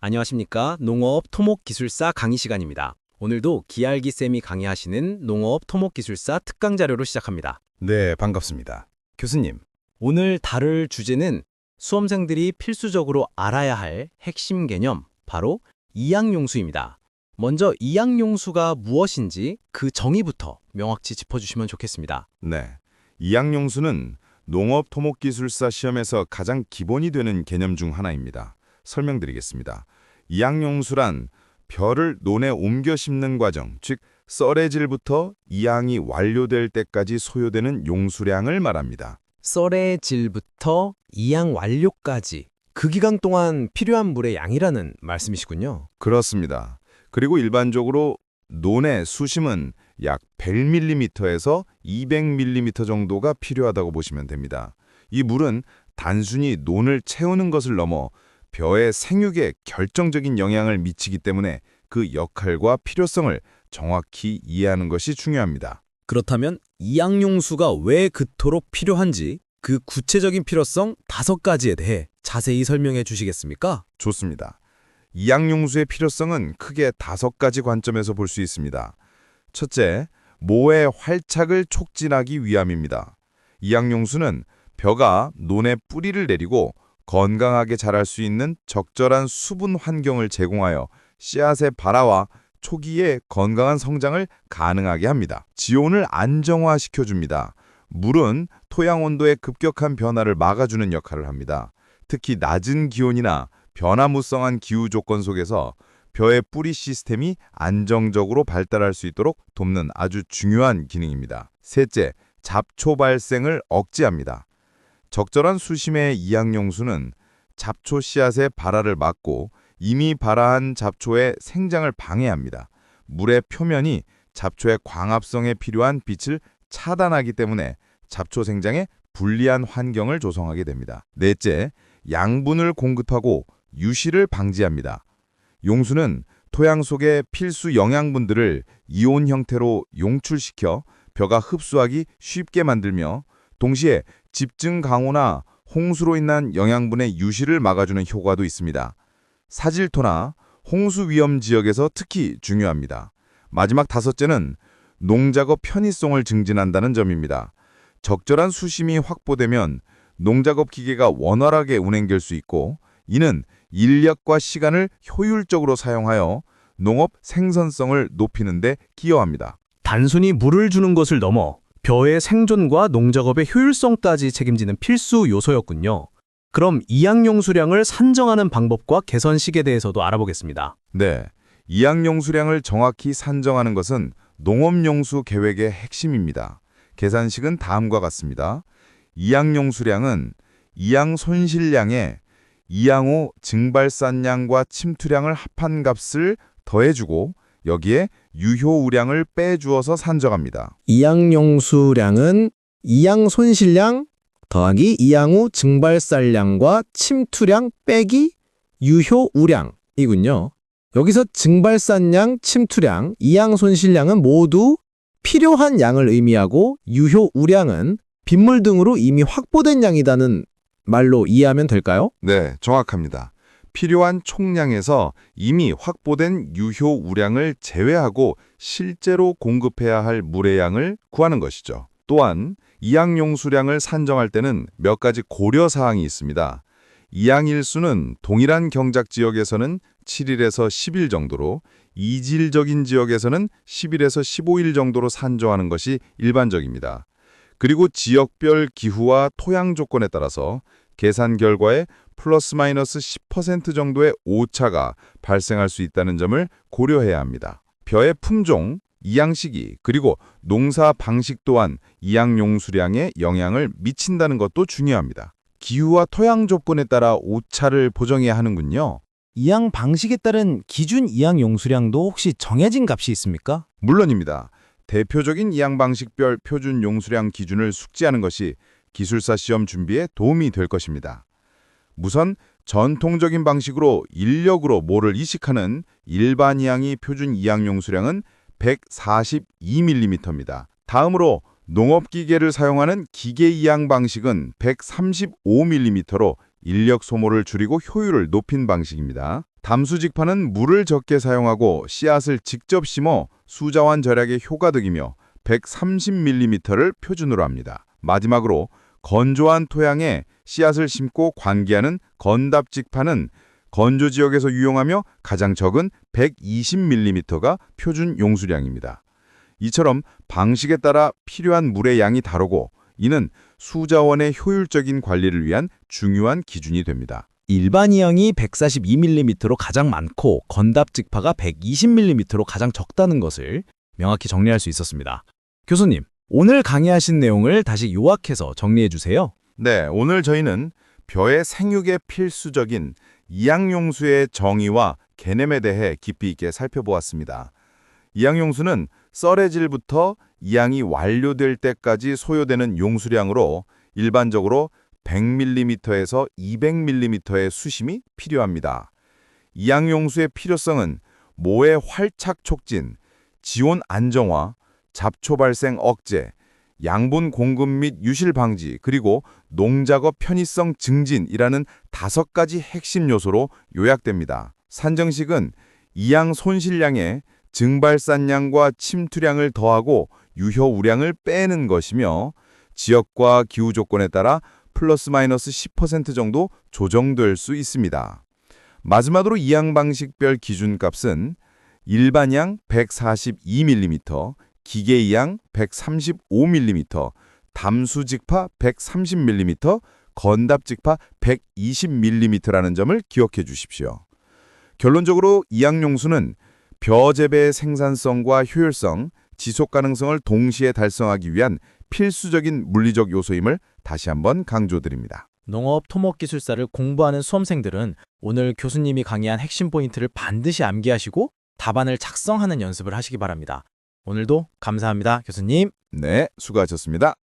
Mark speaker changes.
Speaker 1: 안녕하십니까. 농어업 토목기술사 강의 시간입니다. 오늘도 기알기 쌤이 강의하시는 농어업 토목기술사 특강 자료로 시작합니다.
Speaker 2: 네, 반갑습니다. 교수님,
Speaker 1: 오늘 다룰 주제는 수험생들이 필수적으로 알아야 할 핵심 개념, 바로 이양용수입니다. 먼저 이양용수가 무엇인지 그 정의부터 명확히 짚어주시면 좋겠습니다.
Speaker 2: 네. 이양용수는 농업토목기술사 시험에서 가장 기본이 되는 개념 중 하나입니다. 설명드리겠습니다. 이양용수란 벼를 논에 옮겨 심는 과정, 즉 썰의 질부터 이양이 완료될 때까지 소요되는 용수량을 말합니다.
Speaker 1: 썰의 질부터 이양 완료까지 그 기간 동안 필요한 물의 양이라는 말씀이시군요.
Speaker 2: 그렇습니다. 그리고 일반적으로 논의 수심은 약 100mm에서 200mm 정도가 필요하다고 보시면 됩니다. 이 물은 단순히 논을 채우는 것을 넘어 벼의 생육에 결정적인 영향을 미치기 때문에 그 역할과 필요성을 정확히 이해하는 것이 중요합니다.
Speaker 1: 그렇다면 이양용수가 왜 그토록 필요한지 그 구체적인 필요성 5가지에 대해 자세히 설명해 주시겠습니까?
Speaker 2: 좋습니다. 이양용수의 필요성은 크게 5가지 관점에서 볼 수 있습니다. 첫째, 모의 활착을 촉진하기 위함입니다. 이양용수는 벼가 논에 뿌리를 내리고 건강하게 자랄 수 있는 적절한 수분 환경을 제공하여 씨앗의 발화와 초기에 건강한 성장을 가능하게 합니다. 지온을 안정화시켜줍니다. 물은 토양 온도의 급격한 변화를 막아주는 역할을 합니다. 특히 낮은 기온이나 변화무성한 기후 조건 속에서 벼의 뿌리 시스템이 안정적으로 발달할 수 있도록 돕는 아주 중요한 기능입니다. 셋째, 잡초 발생을 억제합니다. 적절한 수심의 이양용수는 잡초 씨앗의 발화를 막고 이미 발화한 잡초의 생장을 방해합니다. 물의 표면이 잡초의 광합성에 필요한 빛을 차단하기 때문에 잡초 생장에 불리한 환경을 조성하게 됩니다. 넷째, 양분을 공급하고 유실을 방지합니다. 용수는 토양 속의 필수 영양분들을 이온 형태로 용출시켜 벼가 흡수하기 쉽게 만들며 동시에 집중 강우나 홍수로 인한 영양분의 유실을 막아주는 효과도 있습니다. 사질토나 홍수 위험 지역에서 특히 중요합니다. 마지막 5째는 농작업 편의성을 증진한다는 점입니다. 적절한 수심이 확보되면 농작업 기계가 원활하게 운행될 수 있고 이는 인력과 시간을 효율적으로 사용하여 농업 생산성을 높이는 데 기여합니다.
Speaker 1: 단순히 물을 주는 것을 넘어 벼의 생존과 농작업의 효율성까지 책임지는 필수 요소였군요. 그럼 이양용수량을 산정하는 방법과 개선식에 대해서도 알아보겠습니다.
Speaker 2: 네, 이양용수량을 정확히 산정하는 것은 농업용수 계획의 핵심입니다. 계산식은 다음과 같습니다. 이양용수량은 이양 손실량에 이양호 증발산량과 침투량을 합한 값을 더해주고 여기에 유효우량을 빼주어서 산정합니다.
Speaker 1: 이양용수량은 이양 손실량 더하기 이양후 증발산량과 침투량 빼기 유효우량이군요. 여기서 증발산량, 침투량, 이양 손실량은 모두 필요한 양을 의미하고 유효우량은 빗물 등으로 이미 확보된 양이라는 말로 이해하면 될까요?
Speaker 2: 네, 정확합니다. 필요한 총량에서 이미 확보된 유효우량을 제외하고 실제로 공급해야 할 물의 양을 구하는 것이죠. 또한 이양용수량을 산정할 때는 몇 가지 고려사항이 있습니다. 이양일수는 동일한 경작지역에서는 7일에서 10일 정도로 이질적인 지역에서는 10일에서 15일 정도로 산정하는 것이 일반적입니다. 그리고 지역별 기후와 토양 조건에 따라서 계산 결과에 플러스 마이너스 10% 정도의 오차가 발생할 수 있다는 점을 고려해야 합니다. 벼의 품종, 이양 시기, 그리고 농사 방식 또한 이양용수량에 영향을 미친다는 것도 중요합니다. 기후와 토양 조건에 따라 오차를 보정해야 하는군요.
Speaker 1: 이양 방식에 따른 기준 이양용수량도 혹시 정해진 값이 있습니까?
Speaker 2: 물론입니다. 대표적인 이양 방식별 표준 용수량 기준을 숙지하는 것이 기술사 시험 준비에 도움이 될 것입니다. 우선 전통적인 방식으로 인력으로 모를 이식하는 일반 이양이 표준 이양용수량은 142mm입니다. 다음으로 농업기계를 사용하는 기계 이양 방식은 135mm로 인력 소모를 줄이고 효율을 높인 방식입니다. 담수직파는 물을 적게 사용하고 씨앗을 직접 심어 수자원 절약에 효과득이며 130mm를 표준으로 합니다. 마지막으로 건조한 토양에 씨앗을 심고 관기하는 건답직파는 건조 지역에서 유용하며 가장 적은 120mm가 표준 용수량입니다. 이처럼 방식에 따라 필요한 물의 양이 다르고 이는 수자원의 효율적인 관리를 위한 중요한 기준이 됩니다.
Speaker 3: 일반 이양이 142mm로 가장 많고 건답직파가 120mm로 가장 적다는 것을 명확히 정리할 수 있었습니다. 교수님, 오늘 강의하신 내용을 다시 요약해서 정리해 주세요.
Speaker 2: 네, 오늘 저희는 벼의 생육에 필수적인 이양용수의 정의와 개념에 대해 깊이 있게 살펴보았습니다. 이양용수는 썰의 질부터 이양이 완료될 때까지 소요되는 용수량으로 일반적으로 100mm에서 200mm의 수심이 필요합니다. 이양용수의 필요성은 모의 활착 촉진, 지온 안정화, 잡초 발생 억제, 양분 공급 및 유실 방지, 그리고 농작업 편의성 증진이라는 5가지 핵심 요소로 요약됩니다. 산정식은 이양 손실량에 증발산량과 침투량을 더하고 유효 우량을 빼는 것이며 지역과 기후 조건에 따라 플러스 마이너스 10% 정도 조정될 수 있습니다. 마지막으로 이양 방식별 기준값은 일반양 142mm, 기계이양 135mm, 담수직파 130mm, 건답직파 120mm라는 점을 기억해 주십시오. 결론적으로 이양용수는 벼 재배의 생산성과 효율성, 지속 가능성을 동시에 달성하기 위한 필수적인 물리적 요소임을 다시 한번 강조드립니다.
Speaker 3: 농업 토목기술사를 공부하는 수험생들은 오늘 교수님이 강의한 핵심 포인트를 반드시 암기하시고 답안을 작성하는 연습을 하시기 바랍니다. 오늘도 감사합니다, 교수님.
Speaker 2: 네, 수고하셨습니다.